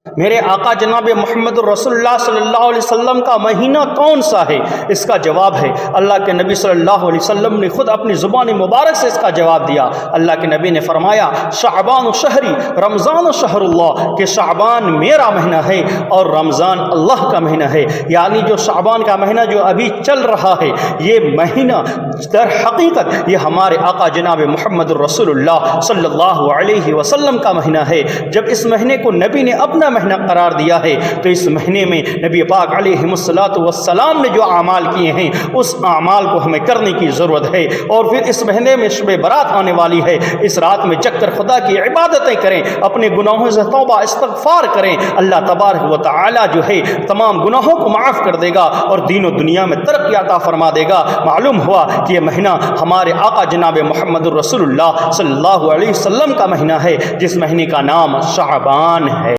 मेरे आका जनाब मोहम्मद रसूलुल्लाह सल्लल्लाहु अलैहि वसल्लम का महीना कौन सा है? इसका जवाब है, अल्लाह के नबी सल्लल्लाहु अलैहि वसल्लम ने खुद अपनी ज़ुबान मुबारक से इसका जवाब दिया। अल्लाह के नबी ने फरमाया, शाबान शहरी रमज़ान शहरुल्लाह, के शाबान मेरा महीना है और रमज़ान अल्लाह का महीना है। यानी जो शाबान का महीना जो अभी चल रहा है, ये महीना दर हकीकत ये हमारे आका जनाब मोहम्मद रसूलुल्लाह सल्लल्लाहु अलैहि वसल्लम का महीना है। जब इस महीने को नबी ने अपना महीना करार दिया है, तो इस महीने में नबी पाक अलैहिस्सलातु वस्सलाम ने जो अमाल किए हैं, उस अमाल को हमें करने की ज़रूरत है। और फिर इस महीने में शब बारात आने वाली है, इस रात में जगकर खुदा की इबादतें करें, अपने गुनाहों से तौबा इस्तग़फ़ार करें। अल्लाह तबारक व तआला जो है तमाम गुनाहों को माफ़ कर देगा और दीन और दुनिया में तरक्की अता फरमा देगा। मालूम हुआ कि यह महीना हमारे आका जनाब मोहम्मद रसूलुल्लाह सल्लल्लाहु अलैहि वसल्लम का महीना है, जिस महीने का नाम शाबान है।